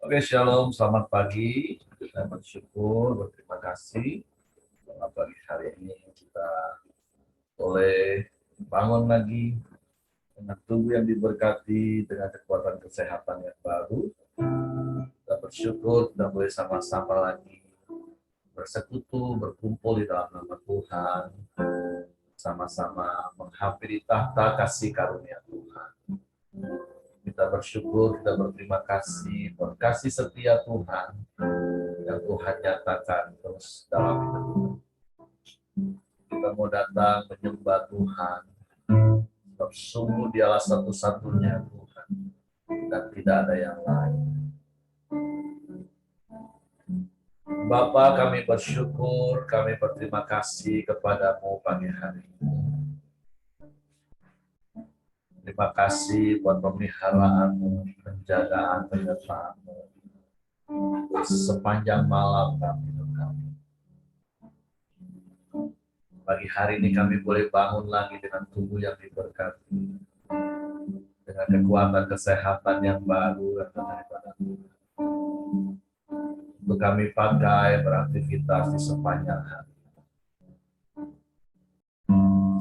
Oke, shalom, selamat pagi. Kita bersyukur, berterima kasih bahwa pagi hari ini kita boleh bangun lagi dengan tubuh yang diberkati, dengan kekuatan kesehatan yang baru. Kita bersyukur kita boleh sama-sama lagi bersekutu, berkumpul di dalam nama Tuhan, sama-sama menghampiri tahta kasih karunia Tuhan. Kita bersyukur, kita berterima kasih, berkasih setia Tuhan yang Tuhan nyatakan terus dalam hidup kita. Kita mau datang menyembah Tuhan, sebab sungguh Dialah satu-satunya Tuhan dan tidak ada yang lain. Bapa, kami bersyukur, kami berterima kasih kepadamu pagi hari ini. Terima kasih buat pemeliharaanmu, penjagaan, penyertaanmu sepanjang malam kami. Pagi hari ini kami boleh bangun lagi dengan tubuh yang diberkati, dengan kekuatan kesehatan yang baru daripada Tuhan. Untuk kami pakai beraktivitas di sepanjang hari.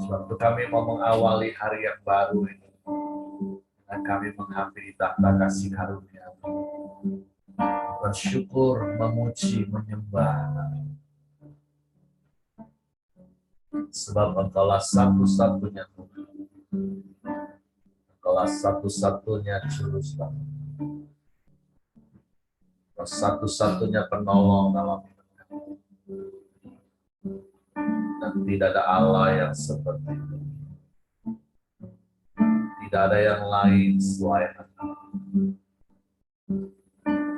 Sebab itu kami mau mengawali hari yang baru ini dengan kami menghampiri tahta kasih karunia, bersyukur, memuji, menyembah. Sebab Engkaulah satu-satunya Tuhan, Engkaulah satu-satunya juru selamat, satu-satunya penolong dalam hidup kami. Dan tidak ada Allah yang seperti itu. Tidak ada yang lain selain Engkau.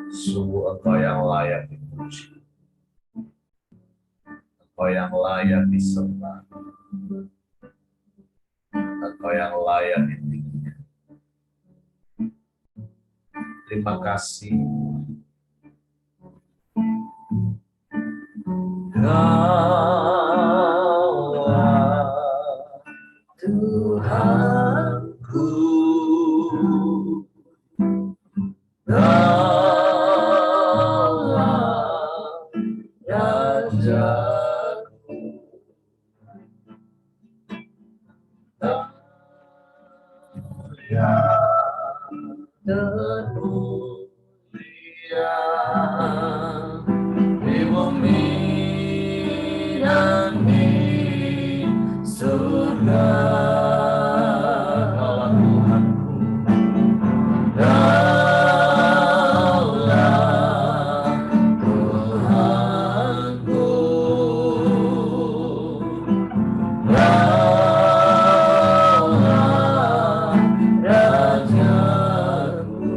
Sungguh Engkau yang layak dipuji, Engkau yang layak disembah, Engkau yang layak ditinggikan. Terima kasih. Kaulah Tuhanku, Kaulah Rajaku, dan mulia di bumi dan di surga. Kaulah Tuhanku, Kaulah Tuhanku, Kaulah Rajaku.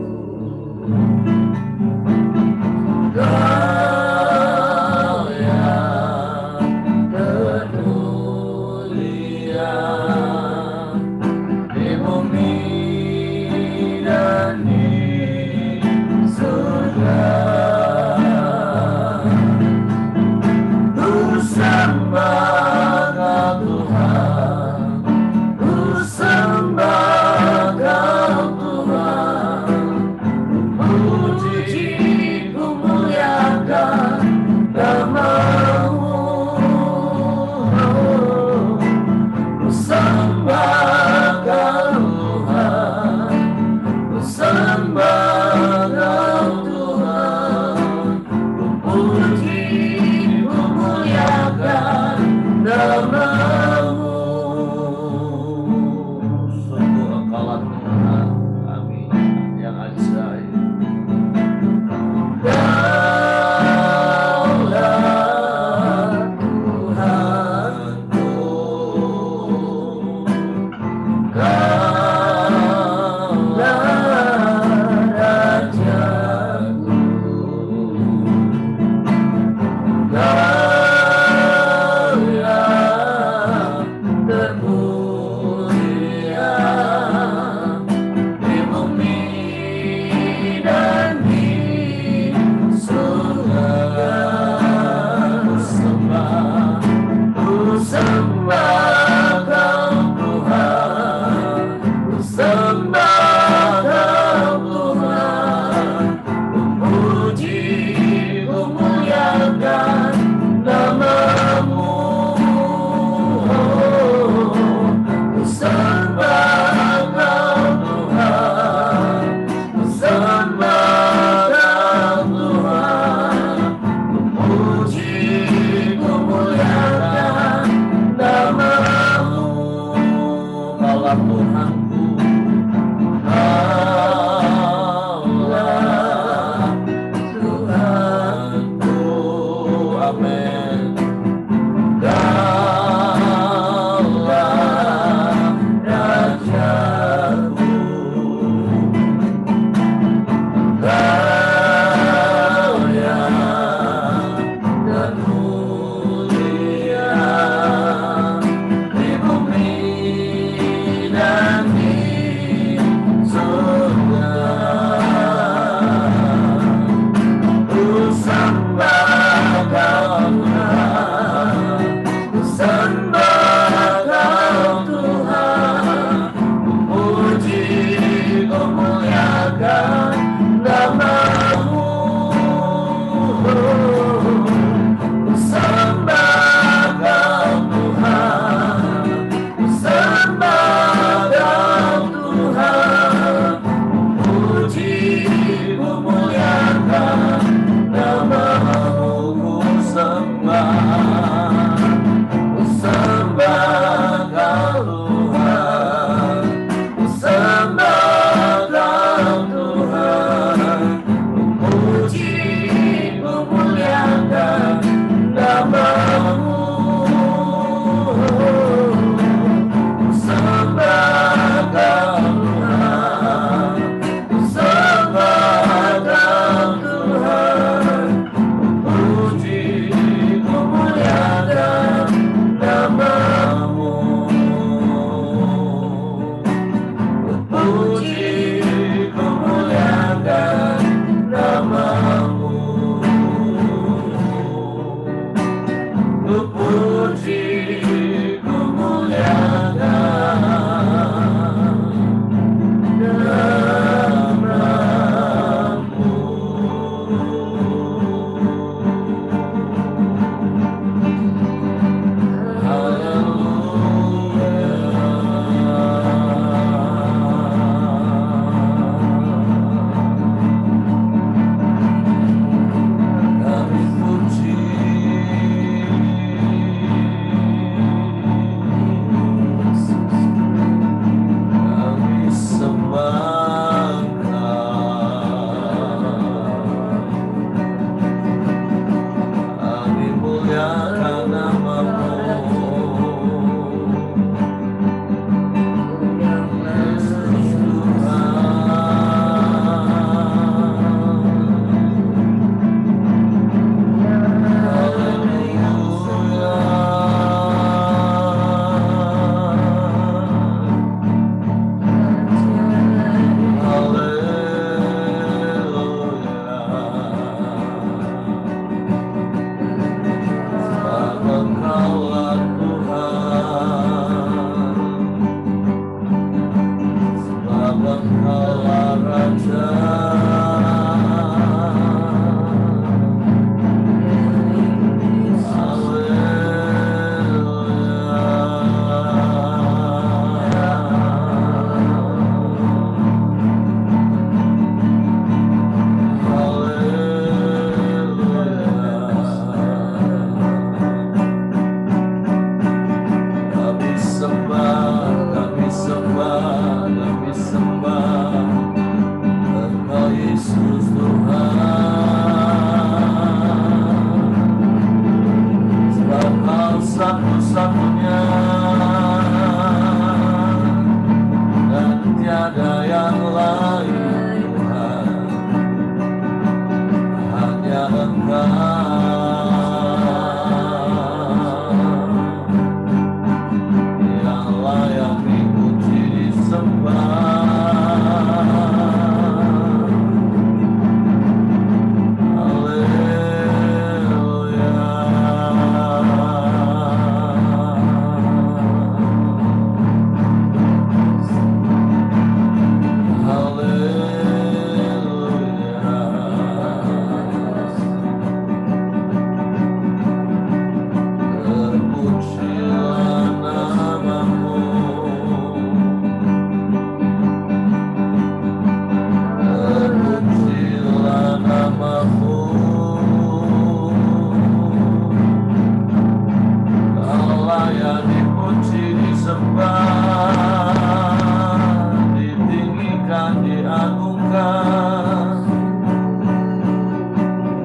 diagungkan,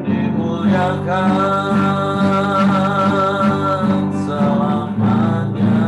dimuliakan selamanya.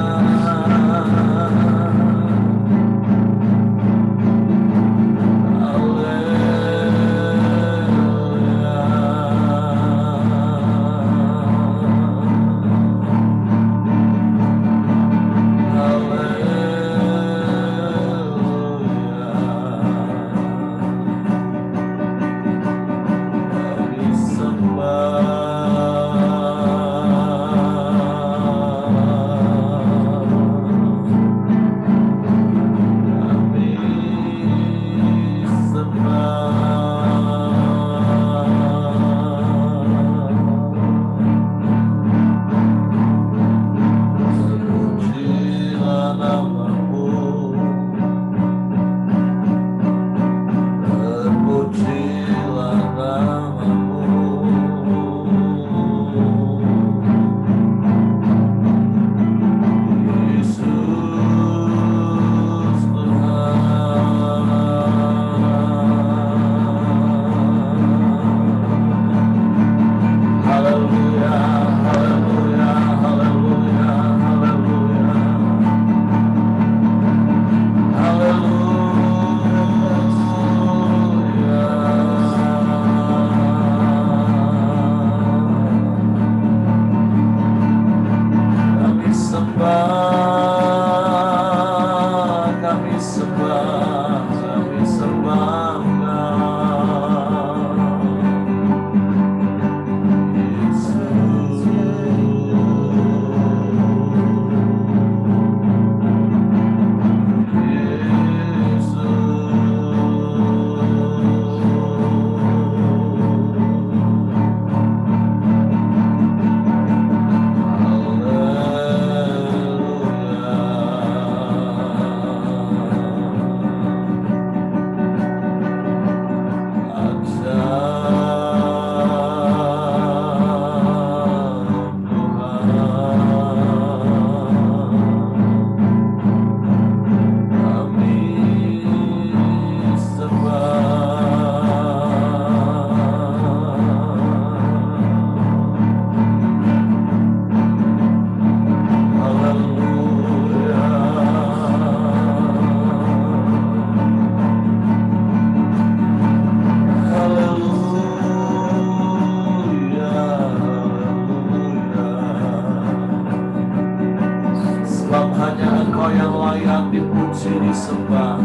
Disembah,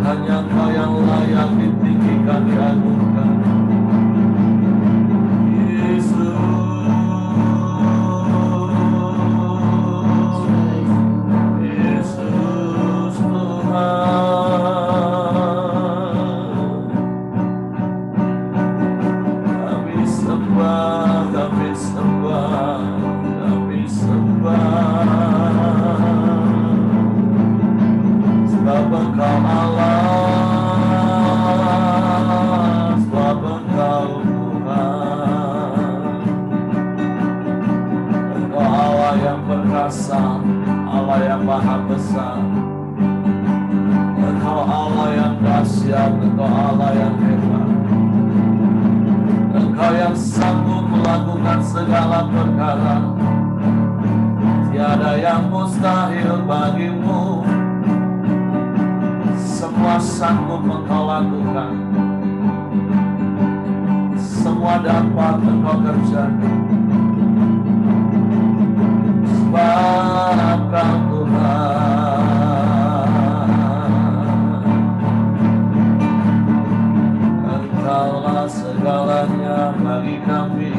hanya Engkau yang layak ditinggikan, diagungkan. Yesus, Yesus Tuhan, kami sembah, kami sembah, kami sembah. Sebab Engkau Allah, sebab Engkau Tuhan. Engkau Allah yang perkasa, Allah yang maha besar. Engkau Allah yang dahsyat, Engkau Allah yang hebat. Engkau yang sanggup melakukan segala perkara. Tiada yang mustahil bagimu. Semua sanggup Engkau lakukan, semua dapat Engkau kerjakan. Sebab Kau Tuhan, Engkaulah segalanya bagi kami.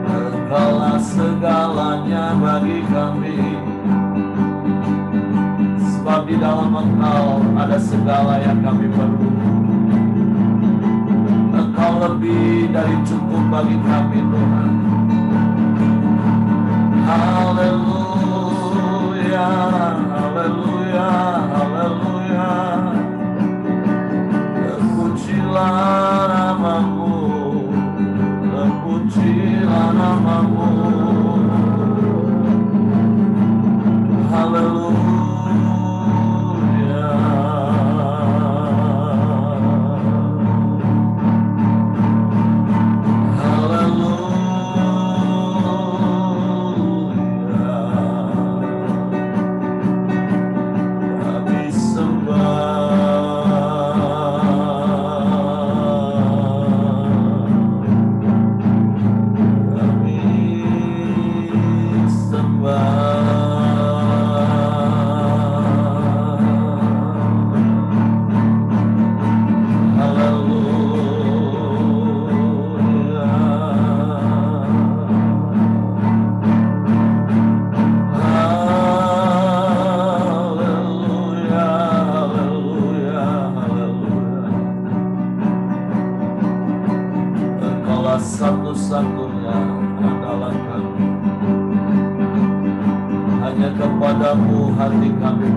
Engkaulah segalanya bagi kami. Sebab di dalam Engkau ada segala yang kami perlu. Engkau lebih dari cukup bagi kami, Tuhan. Haleluya, haleluya, haleluya. Terpujilah nama-Mu, terpujilah nama-Mu. Haleluya.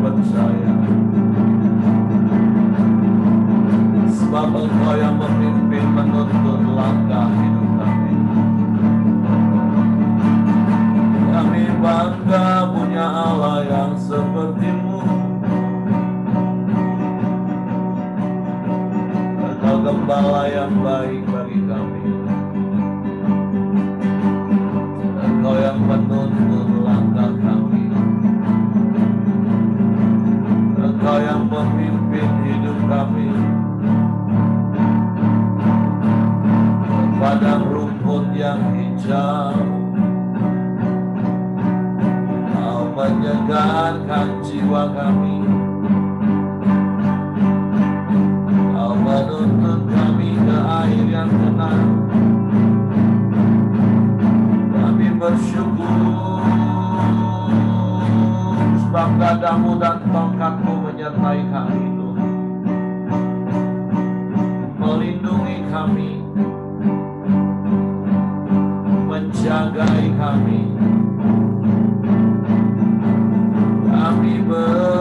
percaya, sebab Engkau yang memimpin menuntun langkah hidup kami. Kami bangga punya Allah yang seperti-Mu. Engkau gembala yang baik bagi kami. Engkau yang menuntun langkah kami. Engkau yang memimpin hidup kami. Padang rumput yang hijau, Kau menyegarkan jiwa kami. Kau menuntun kami ke air yang tenang. Kami bersyukur sebab gadamu dan tongkatmu menyertai kami, Tuhan. Melindungi kami, menjagai kami. Kami bersyukur.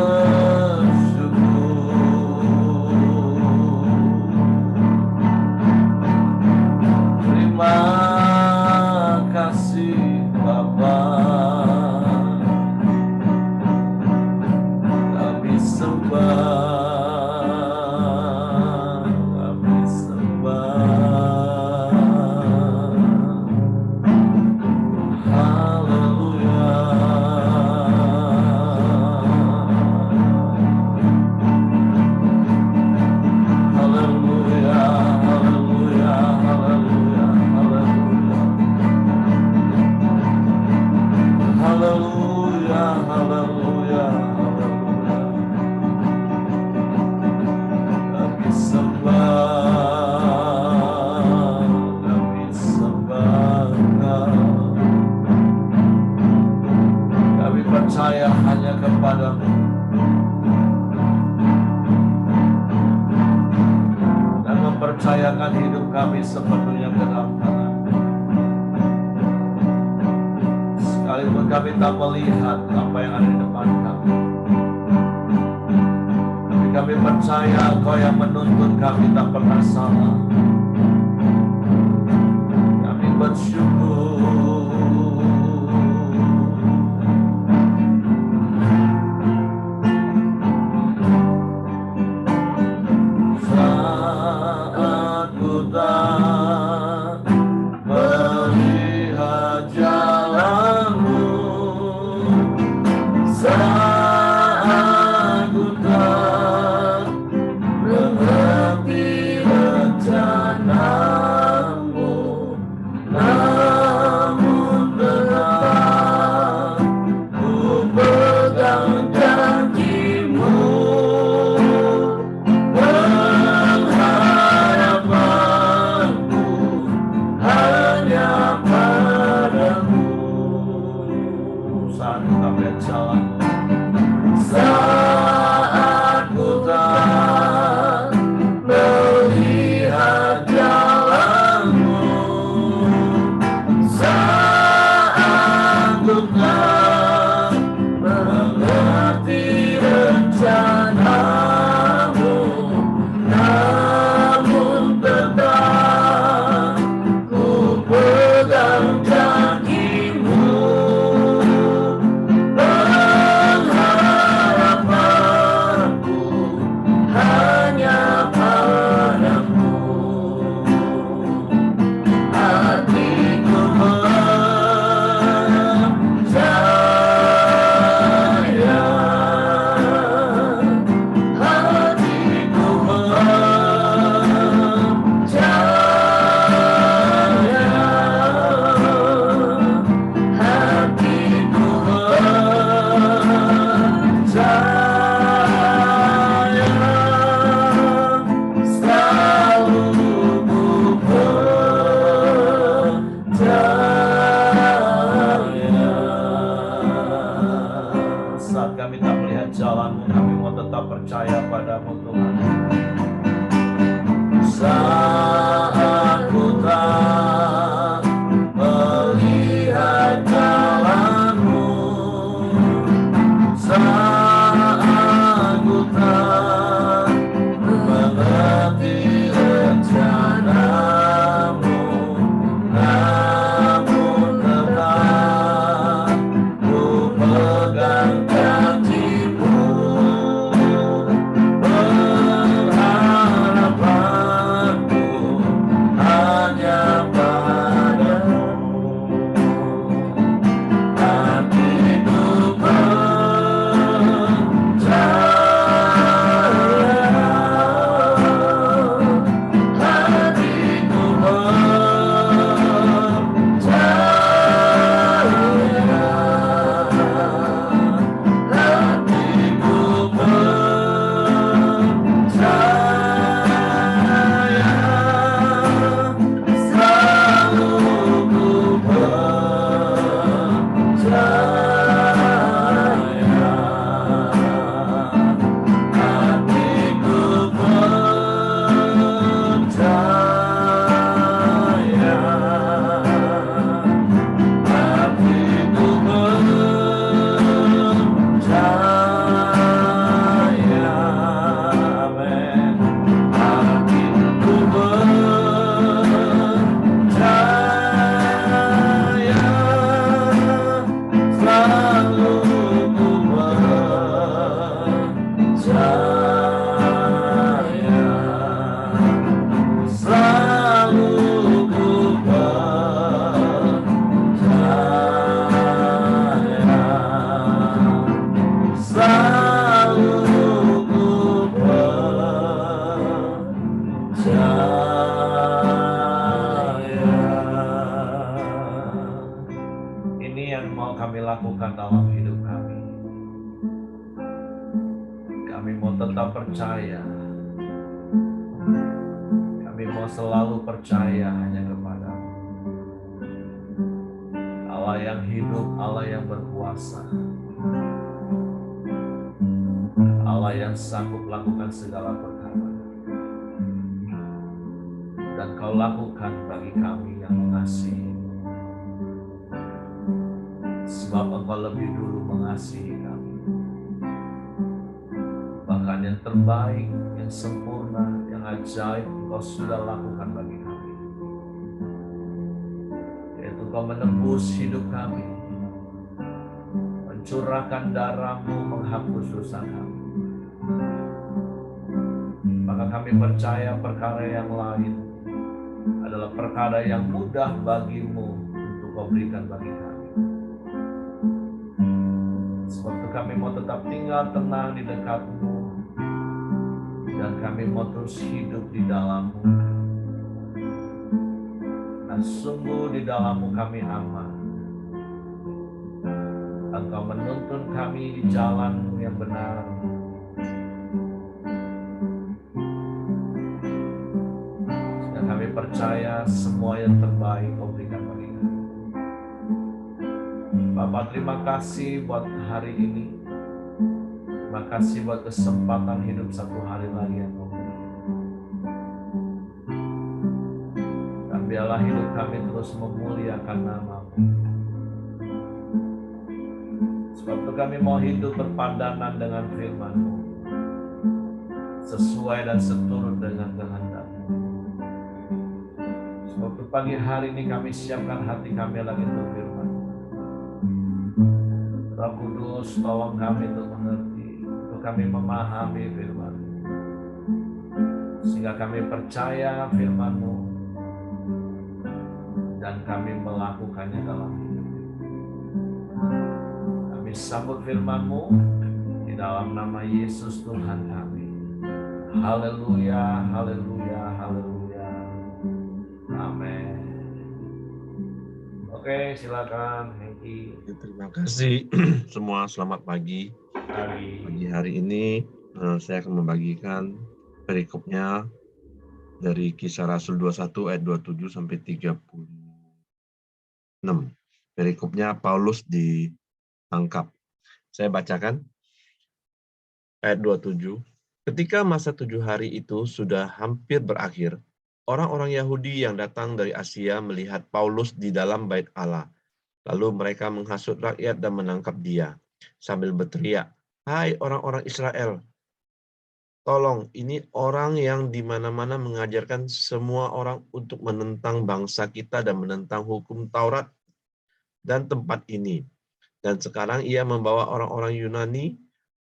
Terima kasih Bapa. Kami sembah, kami sembah. Haleluya. Haleluya, haleluya, haleluya, haleluya. Haleluya, haleluya, haleluya. Kami sembah, kami sembah Engkau. Kami percaya hanya kepada-Mu. Dan mempercayakan hidup kami sepenuhnya ke dalam tangan. Sekalipun kami tak melihat apa yang ada di depan kami, tapi kami percaya Engkau yang menuntun kami tak pernah salah. Kami bersyukur. Saat ku tak melihat jalan-Mu, saat ku tak mengerti rencana-Mu, namun tetap ku pegang janji-Mu. Pengharapanku hanya padamu. Saat ku tak melihat jalan-Mu, saat ku tak melihat jalan-Mu, saat ku tak mengerti rencana-Mu, namun tetap ku pegang janji-Mu. Pengharapanku hanya padamu. Hatiku percaya, hatiku percaya, hatiku percaya, selalu ku percaya. Saat kami tak melihat jalan-Mu, kami mau tetap percaya padamu, Tuhan. Saat ku tak melihat jalan-Mu, saat selalu ku percaya, selalu ku percaya. Ini yang mau kami lakukan dalam hidup kami. Kami mau tetap percaya. Kami mau selalu percaya hanya kepada-Mu. Allah yang hidup, Allah yang berkuasa. Allah yang sanggup lakukan segala perkara. Dan Kau lakukan bagi kami yang mengasihi. Sebab Engkau lebih dulu mengasihi kami. Bahkan yang terbaik, yang sempurna, yang ajaib Engkau sudah lakukan bagi kami. Yaitu Engkau menebus hidup kami, mencurahkan darah-Mu, menghapus dosa kami. Maka kami percaya perkara yang lain adalah perkara yang mudah bagi-Mu untuk Kau berikan bagi kami. Sebab itu kami mau tetap tinggal tenang di dekat-Mu, dan kami mau terus hidup di dalam-Mu. Dan sungguh di dalam-Mu kami aman. Engkau menuntun kami di jalan-Mu yang benar. Dan kami percaya semua yang terbaik Kau berikan bagi kami. Bapak, terima kasih buat hari ini. Terima kasih buat kesempatan hidup satu hari lagi yang Kau beri. Dan biarlah hidup kami terus memuliakan nama-Mu. Sebab itu kami mau hidup berpadanan dengan firman-Mu, sesuai dan seturut dengan kehendak-Mu. Sebab itu pagi hari ini kami siapkan hati kami lagi untuk firman-Mu. Roh Kudus, tolong kami untuk mengerti, untuk kami memahami firman-Mu, sehingga kami percaya firman-Mu dan kami melakukannya dalam hidup. Kami sambut firman-Mu di dalam nama Yesus Tuhan kami. Haleluya, haleluya, haleluya. Amin. Oke, silakan Hengki. Terima kasih semua, selamat pagi. Pagi hari ini saya akan membagikan perikopnya dari Kisah Rasul 21 ayat 27 sampai 36. Perikopnya Paulus ditangkap. Saya bacakan ayat 27. Ketika masa 7 hari itu sudah hampir berakhir, orang-orang Yahudi yang datang dari Asia melihat Paulus di dalam bait Allah. Lalu mereka menghasut rakyat dan menangkap dia, sambil berteriak, "Hai orang-orang Israel, tolong, ini orang yang di mana-mana mengajarkan semua orang untuk menentang bangsa kita dan menentang hukum Taurat dan tempat ini. Dan sekarang ia membawa orang-orang Yunani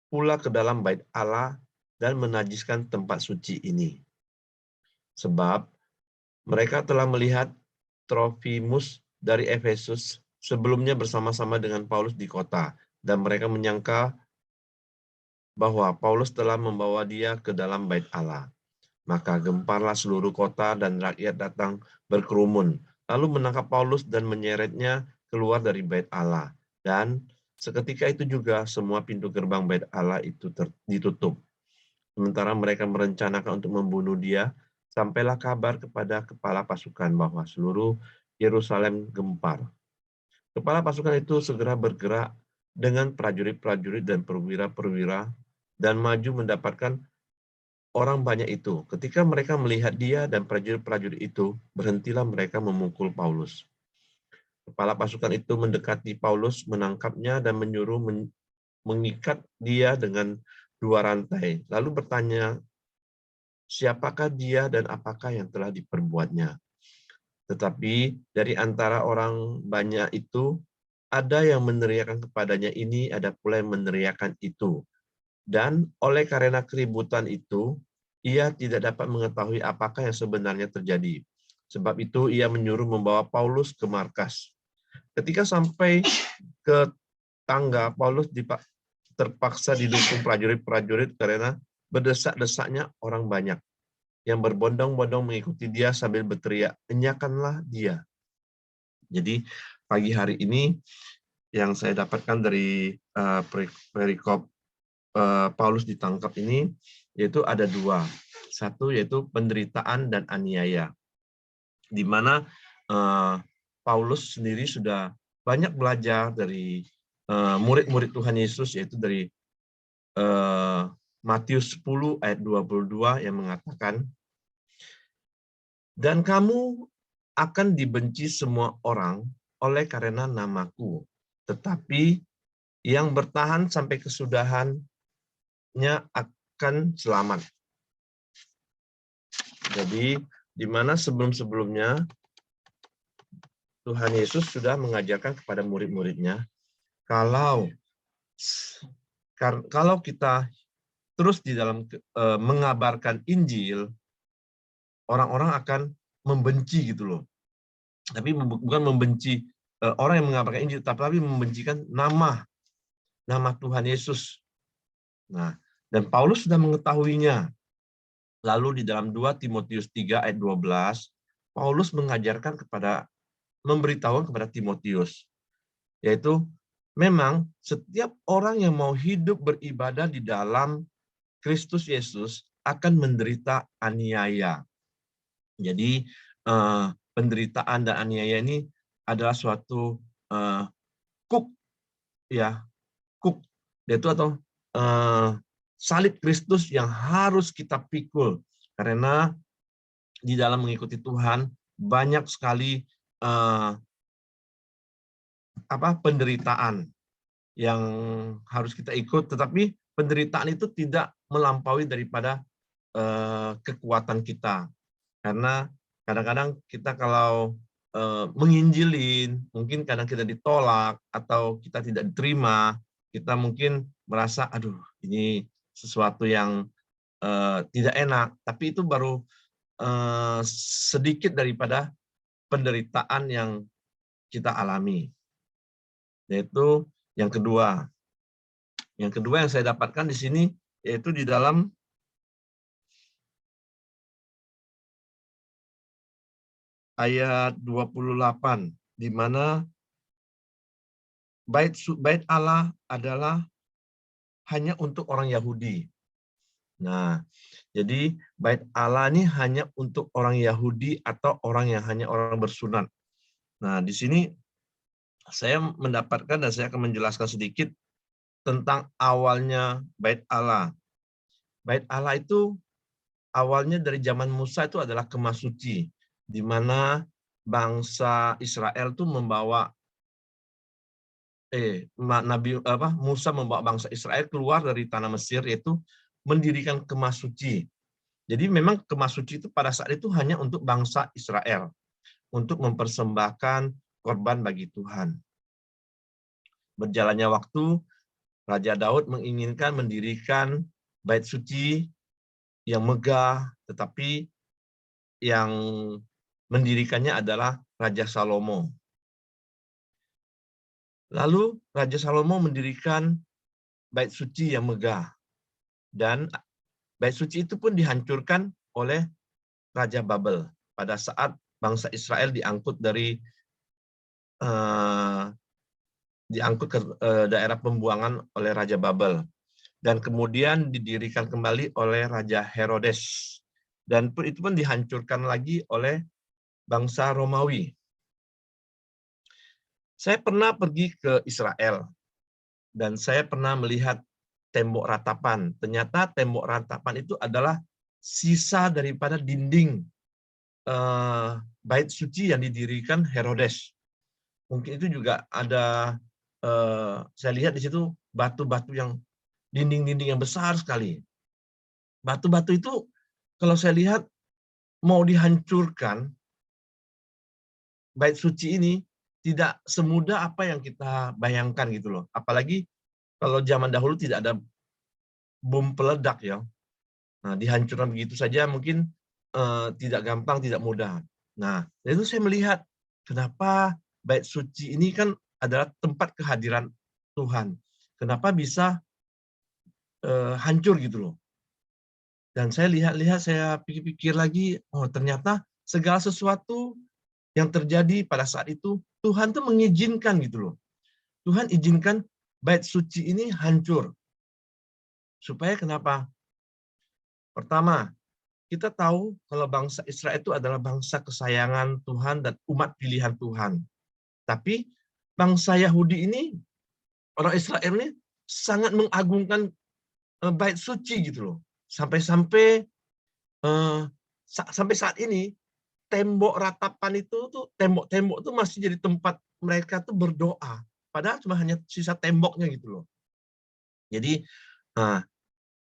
pula ke dalam bait Allah dan menajiskan tempat suci ini. Sebab mereka telah melihat Trofimus dari Efesus sebelumnya bersama-sama dengan Paulus di kota, dan mereka menyangka bahwa Paulus telah membawa dia ke dalam bait Allah. Maka gemparlah seluruh kota dan rakyat datang berkerumun, lalu menangkap Paulus dan menyeretnya keluar dari bait Allah. Dan seketika itu juga semua pintu gerbang bait Allah itu ditutup. Sementara mereka merencanakan untuk membunuh dia, sampailah kabar kepada kepala pasukan bahwa seluruh Yerusalem gempar. Kepala pasukan itu segera bergerak dengan prajurit-prajurit dan perwira-perwira dan maju mendapatkan orang banyak itu. Ketika mereka melihat dia dan prajurit-prajurit itu, berhentilah mereka memukul Paulus. Kepala pasukan itu mendekati Paulus, menangkapnya dan menyuruh mengikat dia dengan 2 rantai. Lalu bertanya, siapakah dia dan apakah yang telah diperbuatnya? Tetapi dari antara orang banyak itu, ada yang meneriakkan kepadanya ini, ada pula yang meneriakkan itu. Dan oleh karena keributan itu, ia tidak dapat mengetahui apakah yang sebenarnya terjadi. Sebab itu ia menyuruh membawa Paulus ke markas. Ketika sampai ke tangga, Paulus terpaksa didukung prajurit-prajurit karena berdesak-desaknya orang banyak yang berbondong-bondong mengikuti dia sambil berteriak, "Enyahkanlah dia." Jadi pagi hari ini yang saya dapatkan dari perikop Paulus ditangkap ini, yaitu ada dua. Satu yaitu penderitaan dan aniaya, di mana Paulus sendiri sudah banyak belajar dari murid-murid Tuhan Yesus, yaitu dari Matius 10 ayat 22 yang mengatakan, "Dan kamu akan dibenci semua orang oleh karena namaku, tetapi yang bertahan sampai kesudahannya akan selamat." Jadi, di mana sebelum-sebelumnya Tuhan Yesus sudah mengajarkan kepada murid-muridnya, kalau kita terus di dalam mengabarkan Injil, orang-orang akan membenci gitu loh. Tapi bukan membenci orang yang mengabarkan Injil, tapi membencikan nama Tuhan Yesus. Nah, dan Paulus sudah mengetahuinya. Lalu di dalam 2 Timotius 3 ayat 12, Paulus mengajarkan memberitahu kepada Timotius, yaitu memang setiap orang yang mau hidup beribadah di dalam Kristus Yesus akan menderita aniaya. Jadi penderitaan dan aniaya ini adalah suatu kuk, yaitu atau salib Kristus yang harus kita pikul, karena di dalam mengikuti Tuhan banyak sekali penderitaan yang harus kita ikut, tetapi penderitaan itu tidak melampaui daripada kekuatan kita, karena kadang-kadang kita kalau menginjilin, mungkin kadang kita ditolak atau kita tidak diterima, kita mungkin merasa, aduh, ini sesuatu yang tidak enak, tapi itu baru sedikit daripada penderitaan yang kita alami. Yaitu yang kedua. Yang kedua yang saya dapatkan di sini, yaitu di dalam ayat 28, di mana bait Allah adalah hanya untuk orang Yahudi. Nah, jadi bait Allah ini hanya untuk orang Yahudi atau orang yang hanya orang bersunat. Nah, di sini saya mendapatkan dan saya akan menjelaskan sedikit tentang awalnya bait Allah. Bait Allah itu awalnya dari zaman Musa itu adalah kemah suci, di mana bangsa Israel itu Musa membawa bangsa Israel keluar dari tanah Mesir, yaitu mendirikan kemah suci. Jadi memang kemah suci itu pada saat itu hanya untuk bangsa Israel, untuk mempersembahkan korban bagi Tuhan. Berjalannya waktu, Raja Daud menginginkan mendirikan bait suci yang megah, tetapi yang mendirikannya adalah Raja Salomo. Lalu Raja Salomo mendirikan bait suci yang megah, dan bait suci itu pun dihancurkan oleh Raja Babel pada saat bangsa Israel diangkut ke daerah pembuangan oleh Raja Babel, dan kemudian didirikan kembali oleh Raja Herodes, dan itu pun dihancurkan lagi oleh bangsa Romawi. Saya pernah pergi ke Israel dan saya pernah melihat tembok ratapan. Ternyata tembok ratapan itu adalah sisa daripada dinding bait suci yang didirikan Herodes. Mungkin itu juga ada, saya lihat di situ batu-batu yang dinding-dinding yang besar sekali. Batu-batu itu kalau saya lihat mau dihancurkan bait suci ini tidak semudah apa yang kita bayangkan gitu loh. Apalagi kalau zaman dahulu tidak ada bom peledak ya. Nah, dihancurkan begitu saja mungkin tidak gampang, tidak mudah. Nah, itu saya melihat kenapa bait suci ini kan adalah tempat kehadiran Tuhan. Kenapa bisa hancur gitu loh. Dan saya lihat-lihat, saya pikir-pikir lagi, oh ternyata segala sesuatu yang terjadi pada saat itu, Tuhan tuh mengizinkan gitu loh. Tuhan izinkan bait suci ini hancur. Supaya kenapa? Pertama, kita tahu kalau bangsa Israel itu adalah bangsa kesayangan Tuhan dan umat pilihan Tuhan. Tapi bangsa Yahudi ini, orang Israel ini sangat mengagungkan bait suci gitu loh. Sampai-sampai sampai saat ini tembok ratapan itu tuh tembok-tembok tuh masih jadi tempat mereka tuh berdoa. Padahal cuma hanya sisa temboknya gitu loh. Jadi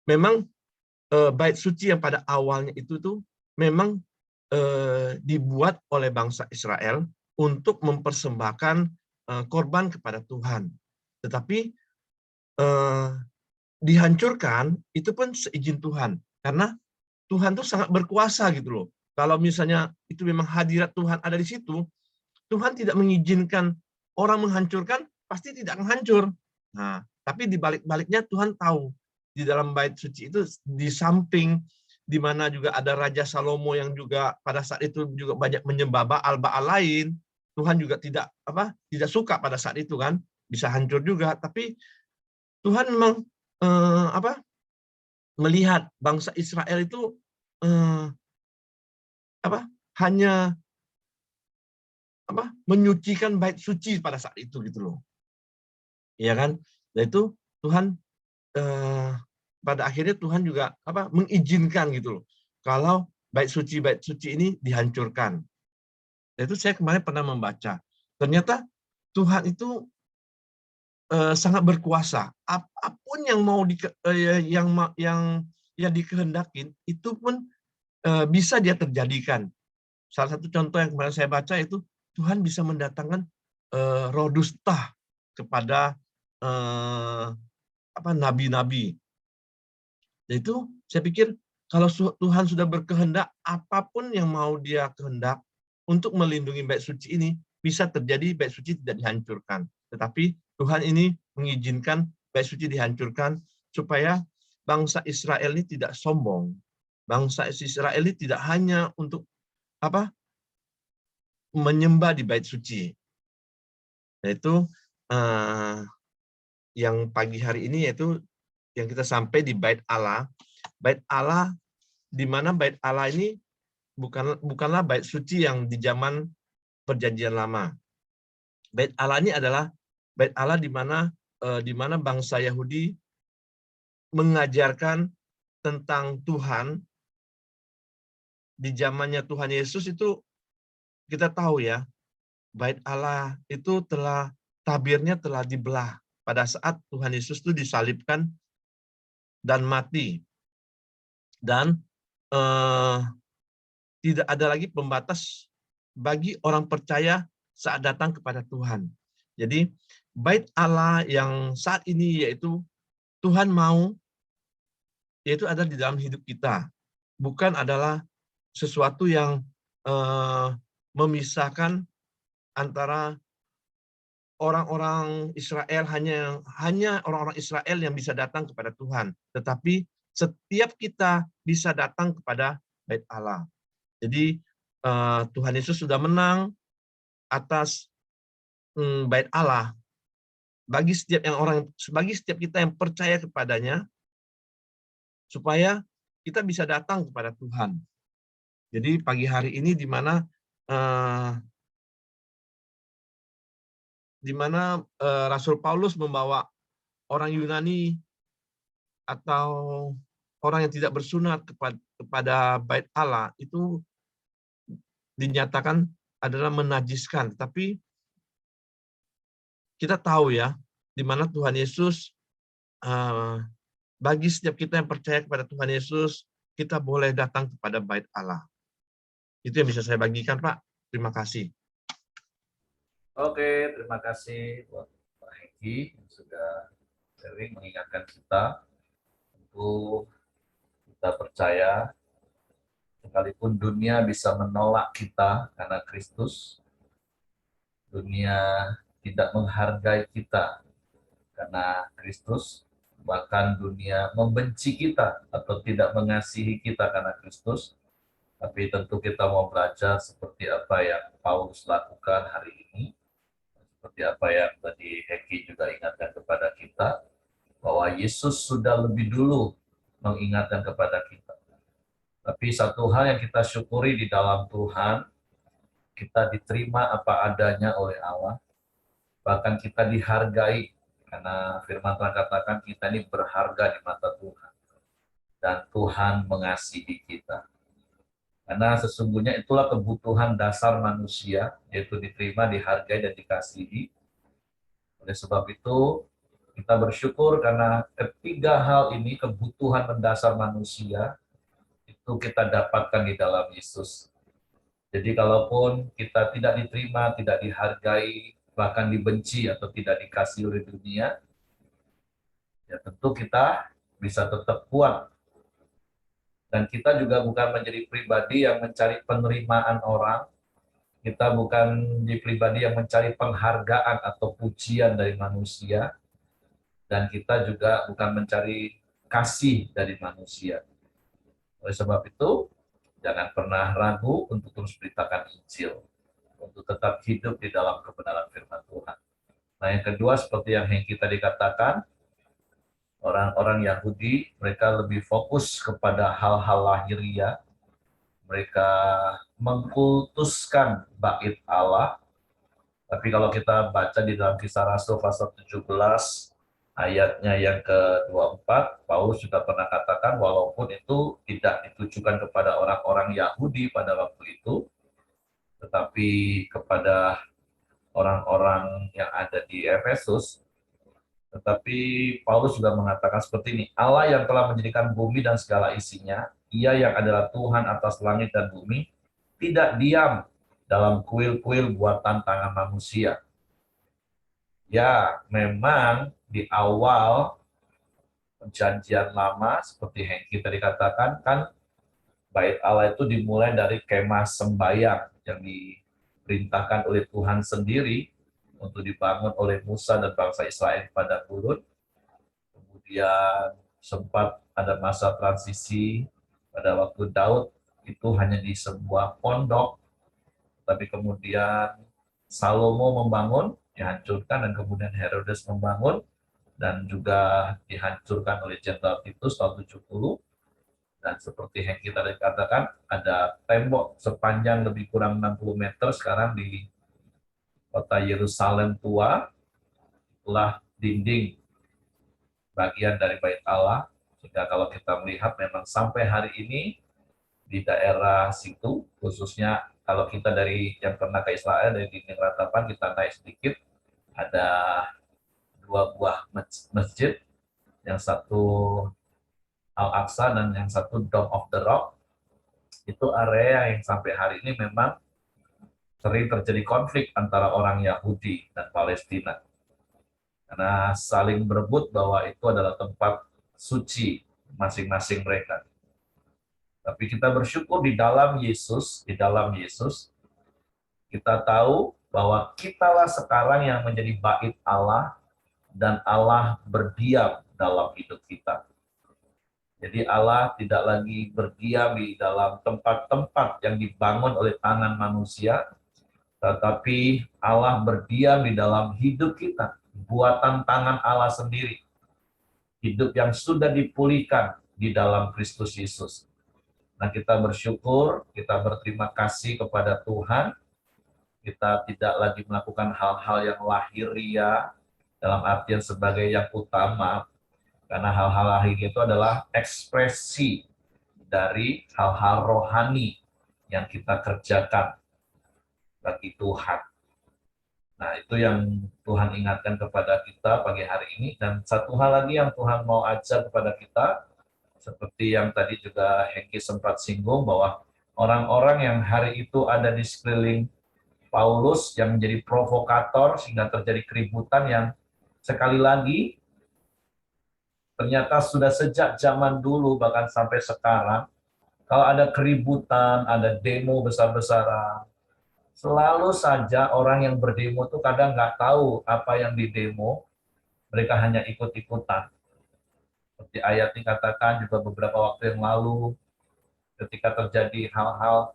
memang bait suci yang pada awalnya itu tuh memang dibuat oleh bangsa Israel untuk mempersembahkan korban kepada Tuhan. Tetapi dihancurkan itu pun seizin Tuhan. Karena Tuhan tuh sangat berkuasa gitu loh. Kalau misalnya itu memang hadirat Tuhan ada di situ, Tuhan tidak mengizinkan orang menghancurkan, pasti tidak akan hancur. Nah, tapi di balik-baliknya Tuhan tahu di dalam bait suci itu, di samping di mana juga ada Raja Salomo yang juga pada saat itu juga banyak menyembah Baal lain, Tuhan juga tidak suka pada saat itu kan, bisa hancur juga. Tapi Tuhan memang melihat bangsa Israel itu hanya menyucikan bait suci pada saat itu gitu loh. Iya kan? Dan itu Tuhan pada akhirnya Tuhan juga mengizinkan gitu loh. Kalau bait suci ini dihancurkan. Itu saya kemarin pernah membaca. Ternyata Tuhan itu sangat berkuasa. Apapun yang mau yang dikehendakin itu pun bisa dia terjadikan. Salah satu contoh yang kemarin saya baca itu Tuhan bisa mendatangkan roh dusta kepada nabi-nabi. Itu saya pikir kalau Tuhan sudah berkehendak, apapun yang mau dia kehendak untuk melindungi bait suci ini, bisa terjadi bait suci tidak dihancurkan. Tetapi Tuhan ini mengizinkan bait suci dihancurkan supaya bangsa Israel ini tidak sombong. Bangsa Israel ini tidak hanya untuk menyembah di bait suci. Yaitu yang pagi hari ini yaitu yang kita sampai di bait Allah. Bait Allah, di mana bait Allah ini bukanlah bait suci yang di zaman Perjanjian Lama. Bait Allah ini adalah bait Allah di mana bangsa Yahudi mengajarkan tentang Tuhan. Di zamannya Tuhan Yesus itu kita tahu ya, bait Allah itu tabirnya telah dibelah pada saat Tuhan Yesus itu disalibkan dan mati. Dan tidak ada lagi pembatas bagi orang percaya saat datang kepada Tuhan. Jadi bait Allah yang saat ini yaitu Tuhan mau, yaitu ada di dalam hidup kita. Bukan adalah sesuatu yang memisahkan antara orang-orang Israel, hanya orang-orang Israel yang bisa datang kepada Tuhan. Tetapi setiap kita bisa datang kepada bait Allah. Jadi Tuhan Yesus sudah menang atas bait Allah bagi setiap kita yang percaya kepadanya, supaya kita bisa datang kepada Tuhan. Jadi pagi hari ini di mana Rasul Paulus membawa orang Yunani atau orang yang tidak bersunat kepada bait Allah itu dinyatakan adalah menajiskan. Tapi kita tahu ya, di mana Tuhan Yesus, bagi setiap kita yang percaya kepada Tuhan Yesus, kita boleh datang kepada bait Allah. Itu yang bisa saya bagikan, Pak. Terima kasih. Oke, terima kasih buat Pak Hengki yang sudah sering mengingatkan kita itu kita percaya sekalipun dunia bisa menolak kita karena Kristus, dunia tidak menghargai kita karena Kristus, bahkan dunia membenci kita atau tidak mengasihi kita karena Kristus. Tapi tentu kita mau belajar seperti apa yang Paulus lakukan hari ini, seperti apa yang tadi Heki juga ingatkan kepada kita, bahwa Yesus sudah lebih dulu mengingatkan kepada kita. Tapi satu hal yang kita syukuri di dalam Tuhan, kita diterima apa adanya oleh Allah, bahkan kita dihargai, karena firman Tuhan katakan kita ini berharga di mata Tuhan, dan Tuhan mengasihi kita. Karena sesungguhnya itulah kebutuhan dasar manusia, yaitu diterima, dihargai, dan dikasihi. Oleh sebab itu, kita bersyukur karena ketiga hal ini, kebutuhan mendasar manusia, itu kita dapatkan di dalam Yesus. Jadi kalaupun kita tidak diterima, tidak dihargai, bahkan dibenci atau tidak dikasih oleh dunia, ya tentu kita bisa tetap kuat. Dan kita juga bukan menjadi pribadi yang mencari penerimaan orang, kita bukan di pribadi yang mencari penghargaan atau pujian dari manusia, dan kita juga bukan mencari kasih dari manusia. Oleh sebab itu, jangan pernah ragu untuk terus beritakan Injil, untuk tetap hidup di dalam kebenaran firman Tuhan. Nah, yang kedua, seperti yang Hengki tadi katakan, orang-orang Yahudi, mereka lebih fokus kepada hal-hal lahiriah, mereka mengkultuskan bait Allah. Tapi kalau kita baca di dalam Kisah Rasul pasal 17 ayatnya yang ke-24, Paulus juga pernah katakan walaupun itu tidak ditujukan kepada orang-orang Yahudi pada waktu itu, tetapi kepada orang-orang yang ada di Efesus. Tetapi Paulus juga mengatakan seperti ini, Allah yang telah menjadikan bumi dan segala isinya, Ia yang adalah Tuhan atas langit dan bumi, tidak diam dalam kuil-kuil buatan tangan manusia. Ya, memang di awal perjanjian lama, seperti Hengki tadi katakan, kan bait Allah itu dimulai dari kemah sembahyang yang diperintahkan oleh Tuhan sendiri untuk dibangun oleh Musa dan bangsa Israel pada Gurun. Kemudian sempat ada masa transisi pada waktu Daud, itu hanya di sebuah pondok, tapi kemudian Salomo membangun, dihancurkan, dan kemudian Herodes membangun, dan juga dihancurkan oleh Jenderal Titus tahun 70. Dan seperti yang kita katakan, ada tembok sepanjang lebih kurang 60 meter sekarang di kota Yerusalem tua, itulah dinding bagian dari bait Allah. Sehingga kalau kita melihat memang sampai hari ini di daerah situ, khususnya kalau kita dari yang pernah ke Israel, dari dinding ratapan kita naik sedikit, ada dua buah masjid, yang satu Al-Aqsa dan yang satu Dome of the Rock. Itu area yang sampai hari ini memang sering terjadi konflik antara orang Yahudi dan Palestina. Karena saling berebut bahwa itu adalah tempat suci masing-masing mereka. Tapi kita bersyukur di dalam Yesus, kita tahu bahwa kitalah sekarang yang menjadi bait Allah, dan Allah berdiam dalam hidup kita. Jadi Allah tidak lagi berdiam di dalam tempat-tempat yang dibangun oleh tangan manusia, tetapi Allah berdiam di dalam hidup kita, buatan tangan Allah sendiri. Hidup yang sudah dipulihkan di dalam Kristus Yesus. Nah, kita bersyukur, kita berterima kasih kepada Tuhan. Kita tidak lagi melakukan hal-hal yang lahiriah, dalam artian sebagai yang utama, karena hal-hal lahiriah itu adalah ekspresi dari hal-hal rohani yang kita kerjakan bagi Tuhan. Nah, itu yang Tuhan ingatkan kepada kita pagi hari ini. Dan satu hal lagi yang Tuhan mau ajar kepada kita, seperti yang tadi juga Hengki sempat singgung, bahwa orang-orang yang hari itu ada di sekeliling Paulus yang menjadi provokator sehingga terjadi keributan yang sekali lagi Ternyata sudah sejak zaman dulu bahkan sampai sekarang, kalau ada keributan, ada demo besar-besaran, selalu saja orang yang berdemo tuh kadang nggak tahu apa yang didemo, mereka hanya ikut-ikutan. Seperti ayat dikatakan juga beberapa waktu yang lalu, ketika terjadi hal-hal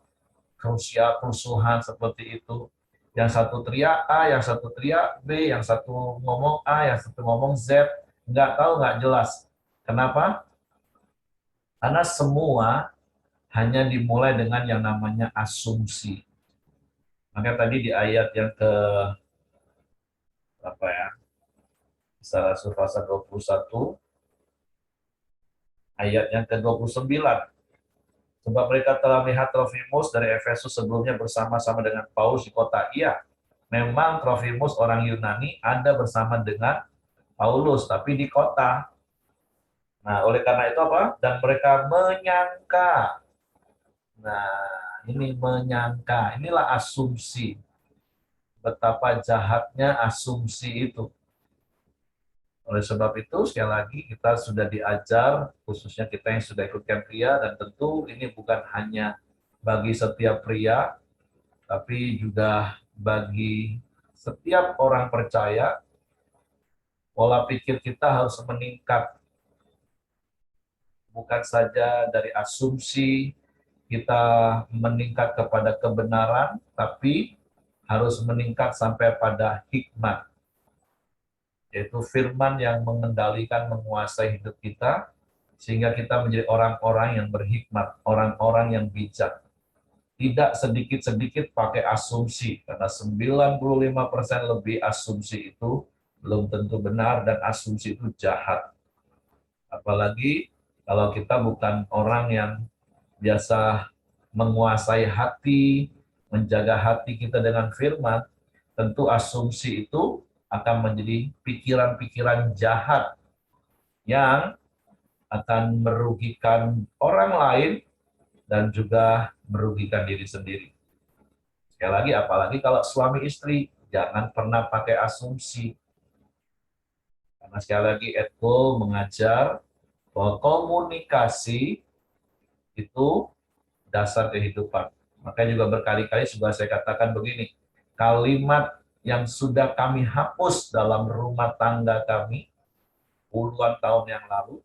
krusial, kerusuhan seperti itu, yang satu teriak A, yang satu teriak B, yang satu ngomong A, yang satu ngomong Z, nggak tahu, nggak jelas. Kenapa? Karena semua hanya dimulai dengan yang namanya asumsi. Maka tadi di ayat yang ke apa ya? Salah satu pasal 21 ayat yang ke-29. Sebab mereka telah melihat Trofimus dari Efesus sebelumnya bersama-sama dengan Paulus di kota. Iya, memang Trofimus orang Yunani ada bersama dengan Paulus, tapi di kota. Nah, oleh karena itu apa? Dan mereka menyangka. Nah, ini menyangka. Inilah asumsi. Betapa jahatnya asumsi itu. Oleh sebab itu, sekali lagi kita sudah diajar, khususnya kita yang sudah ikutkan pria, dan tentu ini bukan hanya bagi setiap pria, tapi juga bagi setiap orang percaya, pola pikir kita harus meningkat. Bukan saja dari asumsi kita meningkat kepada kebenaran, tapi harus meningkat sampai pada hikmat, yaitu firman yang mengendalikan, menguasai hidup kita, sehingga kita menjadi orang-orang yang berhikmat, orang-orang yang bijak. Tidak sedikit-sedikit pakai asumsi, karena 95% lebih asumsi itu belum tentu benar, dan asumsi itu jahat. Apalagi kalau kita bukan orang yang biasa menguasai hati, menjaga hati kita dengan firman, tentu asumsi itu akan menjadi pikiran-pikiran jahat yang akan merugikan orang lain dan juga merugikan diri sendiri. Sekali lagi, apalagi kalau suami istri, jangan pernah pakai asumsi. Karena sekali lagi, Edko mengajar bahwa komunikasi itu dasar kehidupan. Makanya juga berkali-kali sudah saya katakan begini, kalimat yang sudah kami hapus dalam rumah tangga kami puluhan tahun yang lalu,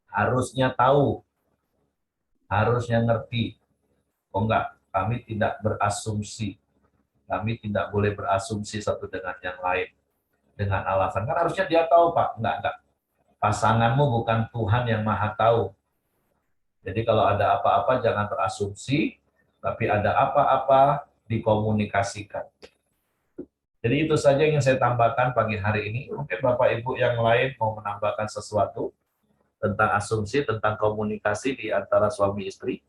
harusnya tahu, harusnya ngerti. Oh enggak, kami tidak berasumsi. Kami tidak boleh berasumsi satu dengan yang lain. Dengan alasan, kan harusnya dia tahu, Pak. Enggak. Pasanganmu bukan Tuhan yang maha tahu. Jadi kalau ada apa-apa jangan berasumsi, tapi ada apa-apa dikomunikasikan. Jadi itu saja yang saya tambahkan pagi hari ini. Mungkin Bapak Ibu yang lain mau menambahkan sesuatu tentang asumsi, tentang komunikasi di antara suami istri.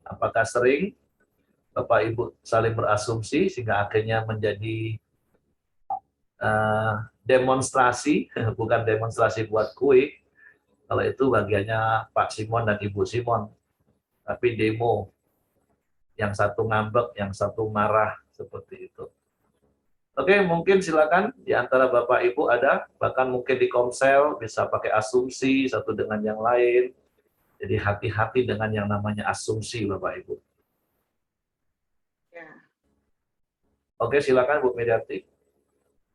Apakah sering Bapak Ibu saling berasumsi sehingga akhirnya menjadi demonstrasi, bukan demonstrasi buat kue, kalau itu bagiannya Pak Simon dan Ibu Simon, tapi demo, yang satu ngambek, yang satu marah, seperti itu. Oke, mungkin silakan di antara Bapak Ibu ada, bahkan mungkin di Komsel bisa pakai asumsi satu dengan yang lain. Jadi hati-hati dengan yang namanya asumsi, Bapak Ibu. Ya, Oke, silakan Bu Mediarti.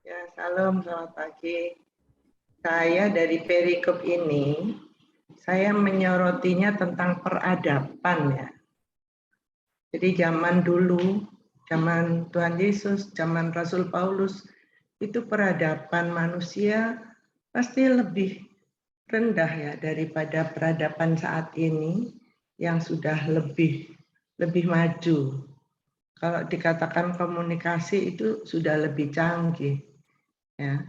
ya, salam, selamat pagi. Saya dari perikop ini, saya menyorotinya tentang peradaban ya. Jadi zaman dulu, zaman Tuhan Yesus, zaman Rasul Paulus, itu peradaban manusia pasti lebih rendah ya daripada peradaban saat ini yang sudah lebih maju. Kalau dikatakan komunikasi itu sudah lebih canggih. Ya,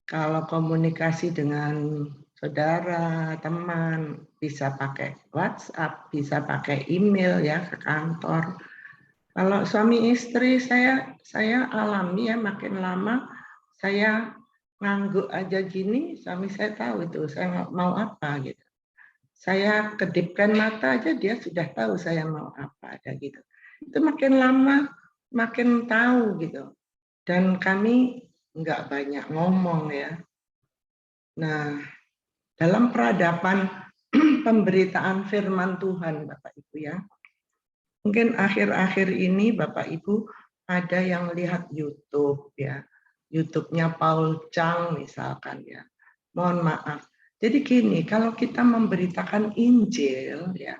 kalau komunikasi dengan saudara, teman, bisa pakai WhatsApp, bisa pakai email ya ke kantor. Kalau suami istri saya alami ya makin lama saya ngangguk aja gini, suami saya tahu itu saya mau apa gitu. Saya kedipkan mata aja dia sudah tahu saya mau apa ada gitu. Itu makin lama makin tahu gitu. Dan kami nggak banyak ngomong ya. Nah, dalam peradaban pemberitaan firman Tuhan, Bapak Ibu ya. Mungkin akhir-akhir ini Bapak Ibu ada yang lihat YouTube ya. YouTube-nya Paul Chang misalkan ya. Mohon maaf. Jadi gini, kalau kita memberitakan Injil ya,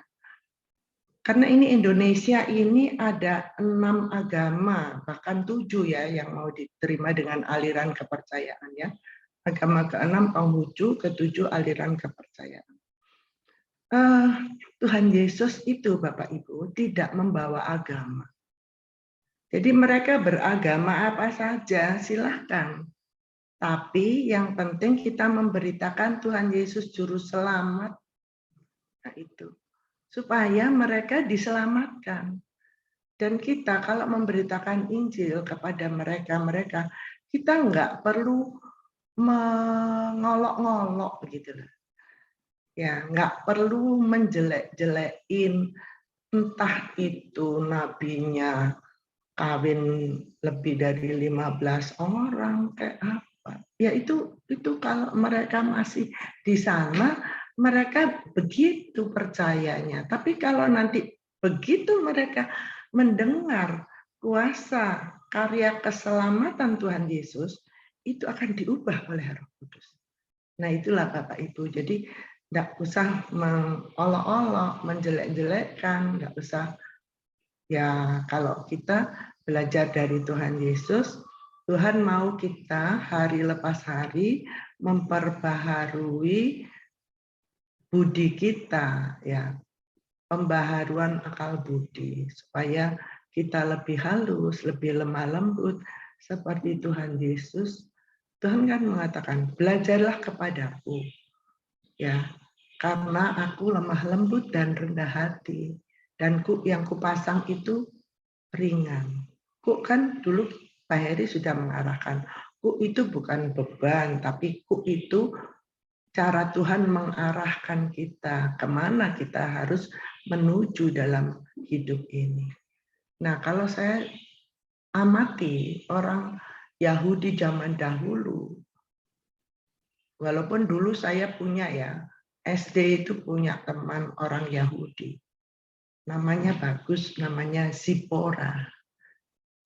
karena ini Indonesia ini ada 6 agama, bahkan 7 ya yang mau diterima dengan aliran kepercayaan ya. Agama ke-6 Konghucu, ke-7 aliran kepercayaan. Tuhan Yesus itu Bapak Ibu tidak membawa agama. Jadi mereka beragama apa saja silahkan. Tapi yang penting kita memberitakan Tuhan Yesus Juru Selamat. Nah itu. Supaya mereka diselamatkan. Dan kita kalau memberitakan Injil kepada mereka, kita nggak perlu mengolok-ngolok gitu loh. Ya, nggak perlu menjelek-jelekin entah itu nabinya kawin lebih dari 15 orang kayak apa. Ya itu kalau mereka masih di sana, mereka begitu percayanya. Tapi kalau nanti begitu mereka mendengar kuasa karya keselamatan Tuhan Yesus, itu akan diubah oleh Roh Kudus. Nah itulah Bapak Ibu. Jadi tidak usah mengolok-olok, menjelek-jelekkan, tidak usah. Ya kalau kita belajar dari Tuhan Yesus, Tuhan mau kita hari lepas hari memperbaharui budi kita, ya pembaharuan akal budi supaya kita lebih halus, lebih lemah lembut seperti Tuhan Yesus. Tuhan kan mengatakan belajarlah kepadaku, ya karena aku lemah lembut dan rendah hati, dan yang kupasang itu ringan. Kuk kan dulu Pak Heri sudah mengarahkan, kuk itu bukan beban, tapi kuk itu cara Tuhan mengarahkan kita kemana kita harus menuju dalam hidup ini. Nah kalau saya amati orang Yahudi zaman dahulu, walaupun dulu saya punya ya, SD itu punya teman orang Yahudi. Namanya bagus, namanya Zipora.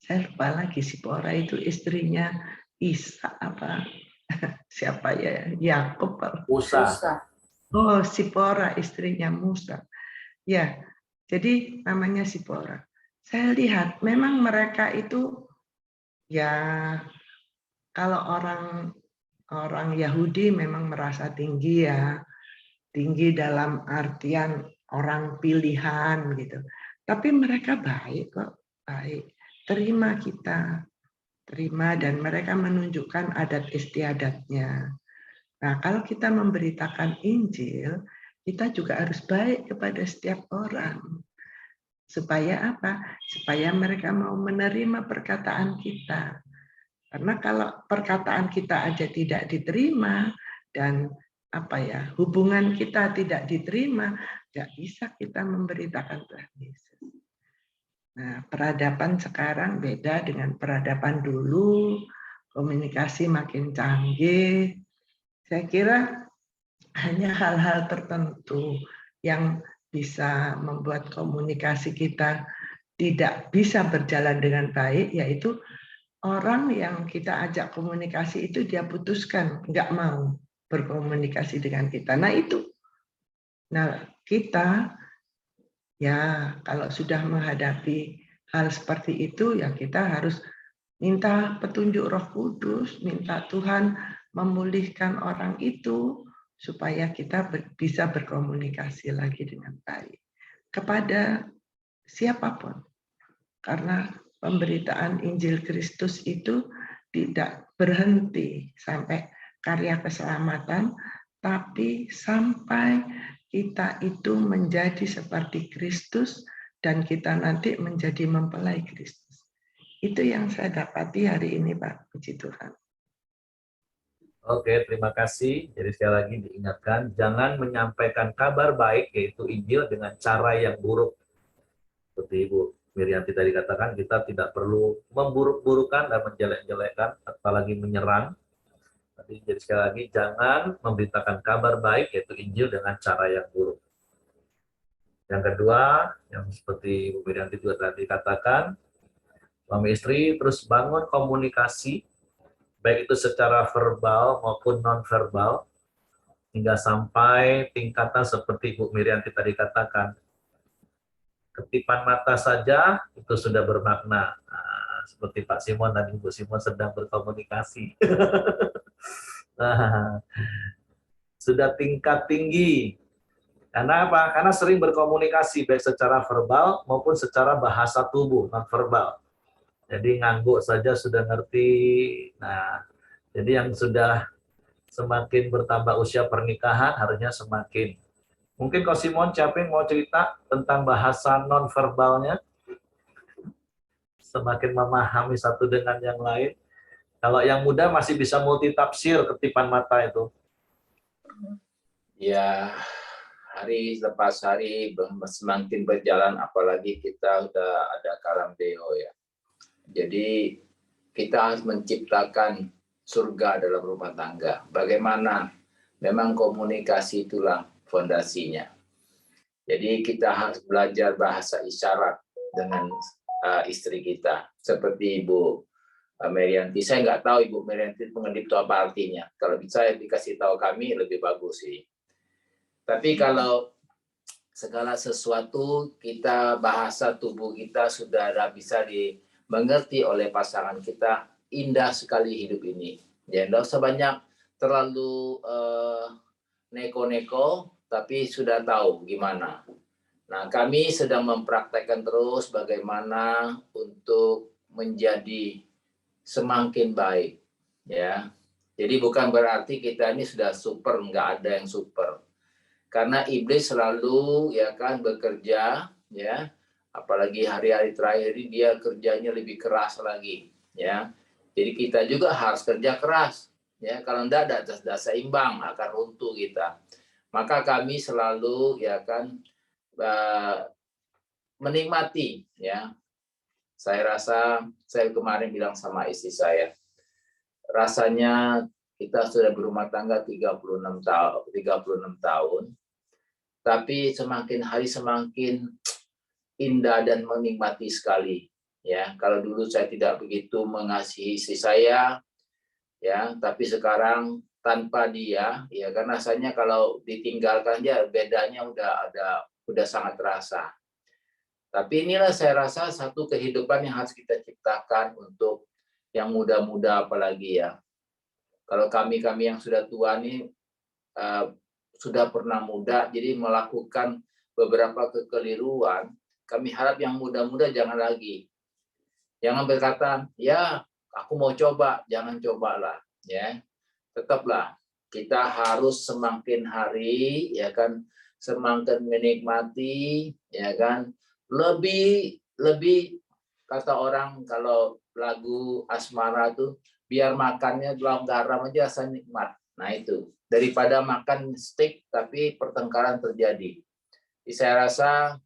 Saya lupa lagi Zipora itu istrinya Isa apa? Siapa ya? Yakub. Musa. Oh, Zipora istrinya Musa. Ya, jadi namanya Zipora. Saya lihat memang mereka itu ya kalau orang Yahudi memang merasa tinggi ya, tinggi dalam artian orang pilihan gitu. Tapi mereka baik kok, baik. Terima kita, terima dan mereka menunjukkan adat istiadatnya. Nah, kalau kita memberitakan Injil, kita juga harus baik kepada setiap orang. Supaya apa? Supaya mereka mau menerima perkataan kita. Karena kalau perkataan kita aja tidak diterima dan hubungan kita tidak diterima, nggak bisa kita memberitakan Tuhan Yesus. Nah, peradaban sekarang beda dengan peradaban dulu, komunikasi makin canggih. Saya kira hanya hal-hal tertentu yang bisa membuat komunikasi kita tidak bisa berjalan dengan baik, yaitu orang yang kita ajak komunikasi itu dia putuskan nggak mau berkomunikasi dengan kita. Nah itu, kita ya kalau sudah menghadapi hal seperti itu ya kita harus minta petunjuk Roh Kudus, minta Tuhan memulihkan orang itu supaya kita bisa berkomunikasi lagi dengan baik kepada siapapun. Karena pemberitaan Injil Kristus itu tidak berhenti sampai karya keselamatan, tapi sampai kita itu menjadi seperti Kristus dan kita nanti menjadi mempelai Kristus. Itu yang saya dapati hari ini, Pak. Puji Tuhan. Oke, terima kasih. Jadi sekali lagi diingatkan, jangan menyampaikan kabar baik, yaitu Injil, dengan cara yang buruk. Seperti Ibu Mirianti tadi katakan, kita tidak perlu memburuk-burukan dan menjelek-jelekan, apalagi menyerang. Jadi sekali lagi, jangan memberitakan kabar baik, yaitu Injil, dengan cara yang buruk. Yang kedua, yang seperti Bu Wirianti juga tadi katakan, suami istri terus bangun komunikasi, baik itu secara verbal maupun non-verbal, hingga sampai tingkatan seperti Bu Wirianti tadi katakan, ketipan mata saja itu sudah bermakna. Nah, seperti Pak Simon dan Ibu Simon sedang berkomunikasi. Nah, sudah tingkat tinggi. Karena apa? Karena sering berkomunikasi baik secara verbal maupun secara bahasa tubuh, non-verbal. Jadi ngangguk saja sudah ngerti. Nah, jadi yang sudah semakin bertambah usia pernikahan harusnya semakin. Mungkin Ko Simon, siapa yang mau cerita tentang bahasa non-verbalnya? Semakin memahami satu dengan yang lain. Kalau yang muda masih bisa multitafsir ketipan mata itu. Ya, hari lepas hari semakin berjalan, apalagi kita udah ada Karambeo ya. Jadi kita harus menciptakan surga dalam rumah tangga. Bagaimana? Memang komunikasi itulah fondasinya. Jadi kita harus belajar bahasa isyarat dengan istri kita. Seperti Ibu Merianti, saya nggak tahu Ibu Merianti pengendip itu apa artinya. Kalau bisa dikasih tahu kami lebih bagus sih. Tapi kalau segala sesuatu kita bahasa tubuh kita sudah bisa dimengerti oleh pasangan kita, indah sekali hidup ini. Ya, nggak usah banyak terlalu neko-neko, tapi sudah tahu gimana. Nah, kami sedang mempraktekkan terus bagaimana untuk menjadi semakin baik, ya. Jadi bukan berarti kita ini sudah super, nggak ada yang super. Karena iblis selalu ya kan bekerja, ya. Apalagi hari-hari terakhir ini dia kerjanya lebih keras lagi, ya. Jadi kita juga harus kerja keras, ya. Kalau tidak ada seimbang akan runtuh kita. Maka kami selalu ya kan menikmati, ya. Saya rasa saya kemarin bilang sama istri saya, rasanya kita sudah berumah tangga 36 tahun, tapi semakin hari semakin indah dan menikmati sekali. Ya, kalau dulu saya tidak begitu mengasihi istri saya, ya, tapi sekarang tanpa dia, ya, karena rasanya kalau ditinggalkan dia bedanya udah sangat terasa. Tapi inilah saya rasa satu kehidupan yang harus kita ciptakan untuk yang muda-muda apalagi ya. Kalau kami yang sudah tua nih sudah pernah muda, jadi melakukan beberapa kekeliruan. Kami harap yang muda-muda jangan lagi. Jangan berkata, ya aku mau coba, jangan cobalah. Ya, tetaplah kita harus semakin hari, ya kan, semakin menikmati, ya kan. Lebih kata orang kalau lagu asmara tuh biar makannya dalam garam aja rasa nikmat. Nah itu daripada makan steak tapi pertengkaran terjadi. Jadi saya rasa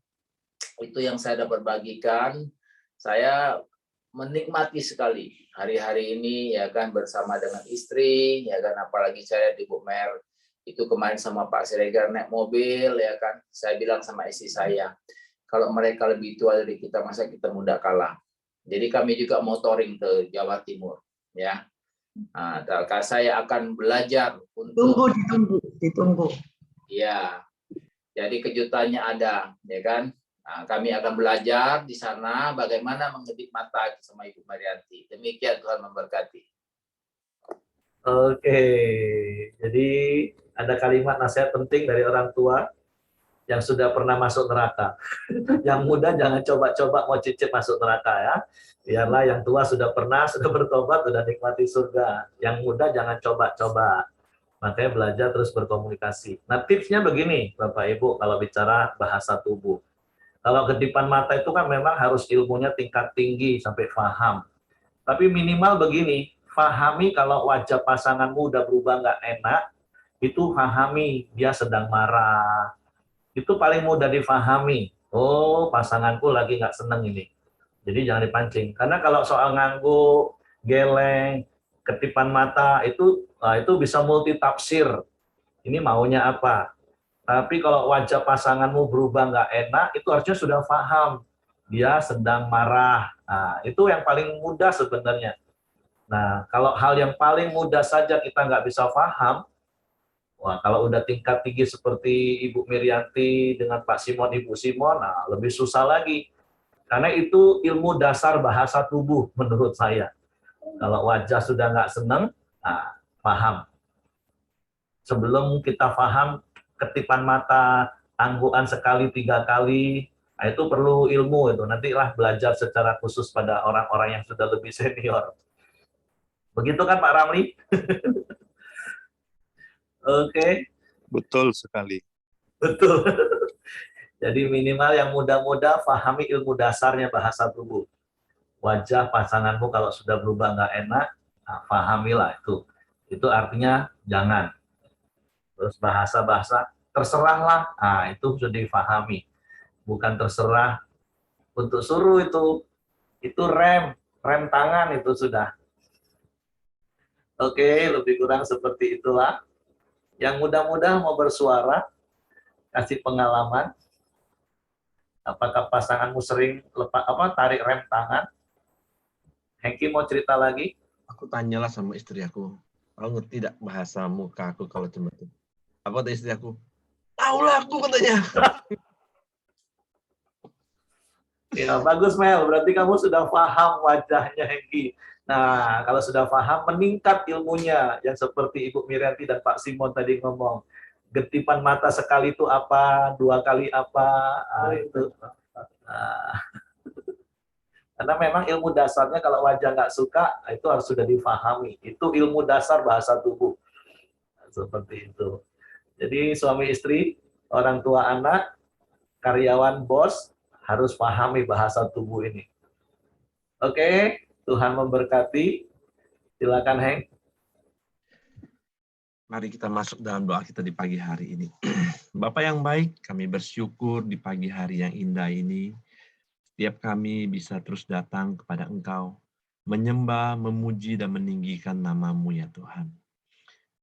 itu yang saya dapat bagikan. Saya menikmati sekali hari-hari ini ya kan bersama dengan istri ya kan, apalagi saya di Bumer itu kemarin sama Pak Siregar naik mobil ya kan. Saya bilang sama istri saya, kalau mereka lebih tua dari kita, masa kita muda kalah. Jadi kami juga motoring ke Jawa Timur, ya. Nah, saya akan belajar untuk ditunggu. Ya, jadi kejutannya ada, ya kan. Nah, kami akan belajar di sana bagaimana mengedip mata sama Ibu Marianti. Demikian, Tuhan memberkati. Oke, jadi ada kalimat nasihat penting dari orang tua yang sudah pernah masuk neraka. Yang muda jangan coba-coba mau cicip masuk neraka ya. Biarlah yang tua sudah bertobat, sudah nikmati surga. Yang muda jangan coba-coba. Makanya belajar terus berkomunikasi. Nah tipsnya begini Bapak Ibu kalau bicara bahasa tubuh. Kalau kedipan mata itu kan memang harus ilmunya tingkat tinggi sampai paham. Tapi minimal begini, pahami kalau wajah pasanganmu udah berubah nggak enak, itu pahami dia sedang marah. Itu paling mudah difahami. Oh, pasanganku lagi nggak seneng ini. Jadi jangan dipancing. Karena kalau soal ngangguk, geleng, ketipan mata, itu Nah, itu bisa multitafsir. Ini maunya apa? Tapi kalau wajah pasanganmu berubah nggak enak, itu harusnya sudah paham. Dia sedang marah. Nah, itu yang paling mudah sebenarnya. Nah, kalau hal yang paling mudah saja kita nggak bisa paham, wah, kalau udah tingkat tinggi seperti Ibu Mirianti dengan Pak Simon, Ibu Simon, nah lebih susah lagi. Karena itu ilmu dasar bahasa tubuh menurut saya. Kalau wajah sudah nggak seneng, nah, paham. Sebelum kita paham, ketipan mata, tangguhan sekali, 3 kali, nah itu perlu ilmu itu. Nantilah belajar secara khusus pada orang-orang yang sudah lebih senior. Begitu kan Pak Ramli? Oke, Betul sekali. betul. Jadi minimal yang muda-muda pahami ilmu dasarnya bahasa tubuh. Wajah pasanganmu kalau sudah berubah nggak enak, nah, pahamilah itu. Itu artinya jangan. Terus bahasa-bahasa terserahlah, nah itu sudah dipahami. Bukan terserah untuk suruh itu rem tangan itu sudah. Oke, lebih kurang seperti itulah. Yang muda-muda mau bersuara, kasih pengalaman. Apakah pasanganmu sering tarik rem tangan? Hengki mau cerita lagi? Aku tanyalah sama istri aku. Kau ngerti tidak bahasa muka aku kalau cuma itu? Apa kata istri aku? Tahu lah aku katanya. Ya, bagus Mel. Berarti kamu sudah paham wajahnya Hengki. Nah, kalau sudah paham, meningkat ilmunya. Yang seperti Ibu Mirianti dan Pak Simon tadi ngomong. Getipan mata sekali itu apa, 2 kali apa, nah, itu. Nah, karena memang ilmu dasarnya kalau wajah nggak suka, itu harus sudah difahami. Itu ilmu dasar bahasa tubuh. Seperti itu. Jadi suami istri, orang tua anak, karyawan bos, harus pahami bahasa tubuh ini. Oke, Tuhan memberkati. Silakan Heng. Mari kita masuk dalam doa kita di pagi hari ini. Bapak yang baik, kami bersyukur di pagi hari yang indah ini. Setiap kami bisa terus datang kepada Engkau, menyembah, memuji, dan meninggikan nama-Mu ya Tuhan.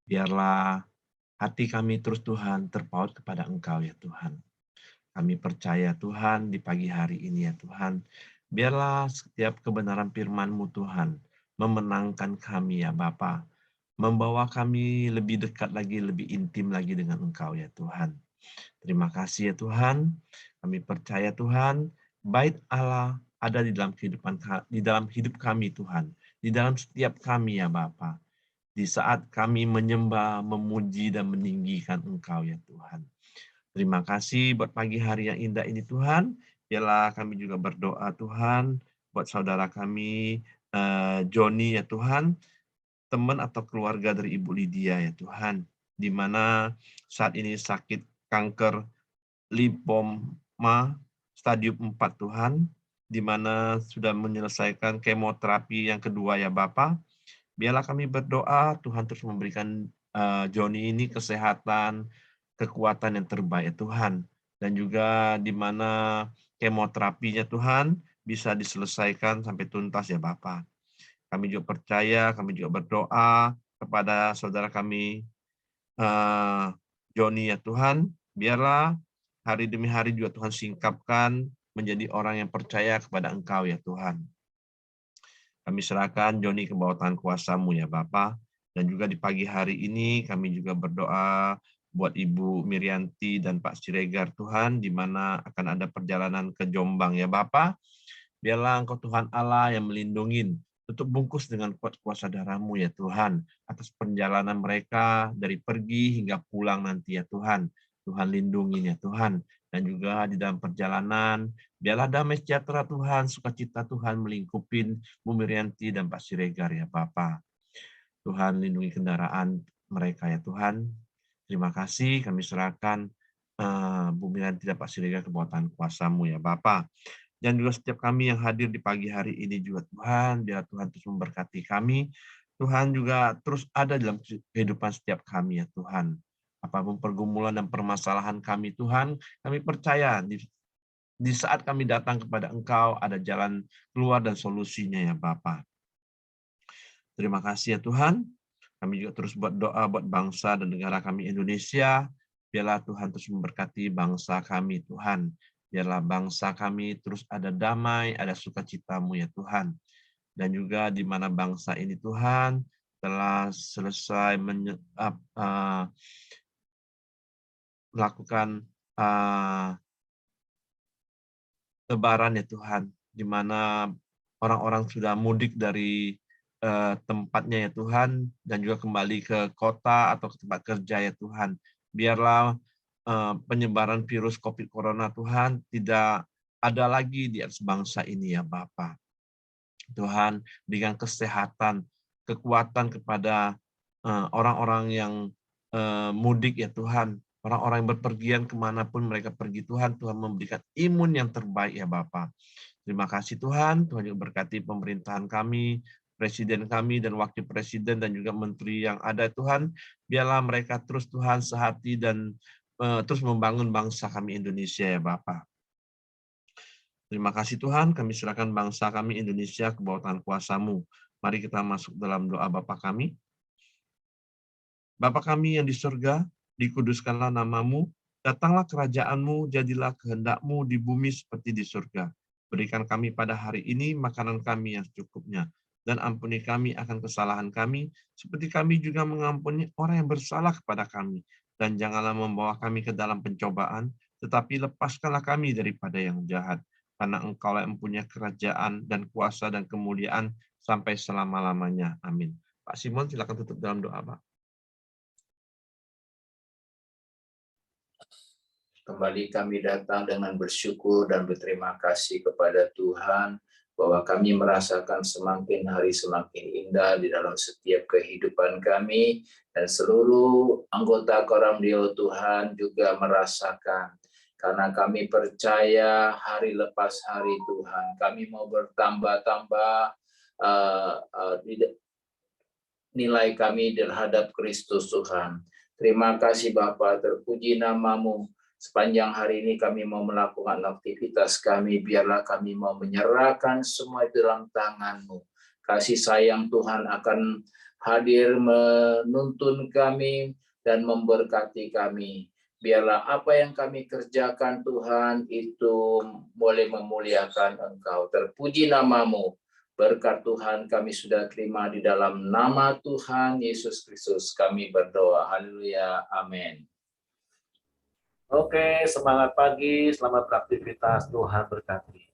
Biarlah hati kami terus Tuhan terpaut kepada Engkau ya Tuhan. Kami percaya Tuhan di pagi hari ini ya Tuhan. Biarlah setiap kebenaran firman-Mu Tuhan memenangkan kami ya Bapa. Membawa kami lebih dekat lagi, lebih intim lagi dengan Engkau ya Tuhan. Terima kasih ya Tuhan. Kami percaya Tuhan, bait Allah ada di dalam hidup kami Tuhan, di dalam setiap kami ya Bapa. Di saat kami menyembah, memuji dan meninggikan Engkau ya Tuhan. Terima kasih buat pagi hari yang indah ini Tuhan. Biarlah kami juga berdoa Tuhan buat saudara kami Joni ya Tuhan, teman atau keluarga dari Ibu Lydia ya Tuhan, di mana saat ini sakit kanker limfoma stadium 4 Tuhan, di mana sudah menyelesaikan kemoterapi yang kedua ya Bapa. Biarlah kami berdoa Tuhan terus memberikan Joni ini kesehatan, kekuatan yang terbaik ya Tuhan, dan juga di mana kemoterapinya Tuhan bisa diselesaikan sampai tuntas ya Bapa. Kami juga percaya, kami juga berdoa kepada saudara kami Joni ya Tuhan, biarlah hari demi hari juga Tuhan singkapkan menjadi orang yang percaya kepada Engkau ya Tuhan. Kami serahkan Joni ke bawah tangan kuasa-Mu ya Bapa, dan juga di pagi hari ini kami juga berdoa buat Ibu Mirianti dan Pak Siregar Tuhan, di mana akan ada perjalanan ke Jombang ya Bapa. Biarlah Engkau Tuhan Allah yang melindungi, tutup bungkus dengan kuat kuasa darah-Mu ya Tuhan, atas perjalanan mereka dari pergi hingga pulang nanti ya Tuhan. Tuhan lindungi ya Tuhan. Dan juga di dalam perjalanan, biarlah damai sejahtera Tuhan, sukacita Tuhan melingkupin Bu Mirianti dan Pak Siregar ya Bapa. Tuhan lindungi kendaraan mereka ya Tuhan. Terima kasih kami serahkan Bu Mirianti dan Pak Siregar ke bawah tangan kuasa-Mu ya Bapa. Dan juga setiap kami yang hadir di pagi hari ini juga Tuhan, biar Tuhan terus memberkati kami. Tuhan juga terus ada dalam kehidupan setiap kami ya Tuhan. Apapun pergumulan dan permasalahan kami Tuhan, kami percaya di saat kami datang kepada Engkau ada jalan keluar dan solusinya ya Bapa. Terima kasih ya Tuhan. Kami juga terus buat doa buat bangsa dan negara kami Indonesia. Biarlah Tuhan terus memberkati bangsa kami, Tuhan. Biarlah bangsa kami terus ada damai, ada sukacita-Mu ya Tuhan. Dan juga di mana bangsa ini Tuhan telah selesai melakukan Lebaran ya Tuhan, di mana orang-orang sudah mudik dari tempatnya ya Tuhan, dan juga kembali ke kota atau ke tempat kerja ya Tuhan. Biarlah penyebaran virus COVID Corona Tuhan tidak ada lagi di atas bangsa ini ya Bapa. Tuhan, berikan kesehatan, kekuatan kepada orang-orang yang mudik ya Tuhan, orang-orang yang berpergian kemanapun mereka pergi Tuhan, Tuhan memberikan imun yang terbaik ya Bapa. Terima kasih Tuhan, Tuhan juga berkati pemerintahan kami, presiden kami dan wakil presiden dan juga menteri yang ada Tuhan, biarlah mereka terus Tuhan sehati dan terus membangun bangsa kami Indonesia ya Bapa. Terima kasih Tuhan, kami serahkan bangsa kami Indonesia ke bawah tangan kuasa-Mu. Mari kita masuk dalam doa Bapa kami. Bapa kami yang di surga, dikuduskanlah nama-Mu, datanglah kerajaan-Mu, jadilah kehendak-Mu di bumi seperti di surga. Berikan kami pada hari ini makanan kami yang secukupnya, dan ampuni kami akan kesalahan kami, seperti kami juga mengampuni orang yang bersalah kepada kami. Dan janganlah membawa kami ke dalam pencobaan, tetapi lepaskanlah kami daripada yang jahat. Karena Engkaulah yang mempunyai kerajaan dan kuasa dan kemuliaan sampai selama-lamanya. Amin. Pak Simon, silakan tutup dalam doa, Pak. Kembali kami datang dengan bersyukur dan berterima kasih kepada Tuhan bahwa kami merasakan semakin hari semakin indah di dalam setiap kehidupan kami, dan seluruh anggota Koramdio Tuhan juga merasakan. Karena kami percaya hari lepas hari Tuhan, kami mau bertambah-tambah nilai kami terhadap Kristus Tuhan. Terima kasih Bapa, terpuji nama-Mu. Sepanjang hari ini kami mau melakukan aktivitas kami, biarlah kami mau menyerahkan semua itu dalam tangan-Mu. Kasih sayang Tuhan akan hadir menuntun kami dan memberkati kami. Biarlah apa yang kami kerjakan Tuhan itu boleh memuliakan Engkau. Terpuji nama-Mu. Berkat Tuhan kami sudah terima di dalam nama Tuhan Yesus Kristus. Kami berdoa. Haleluya. Amin. Oke, semangat pagi, selamat beraktivitas, Tuhan berkati.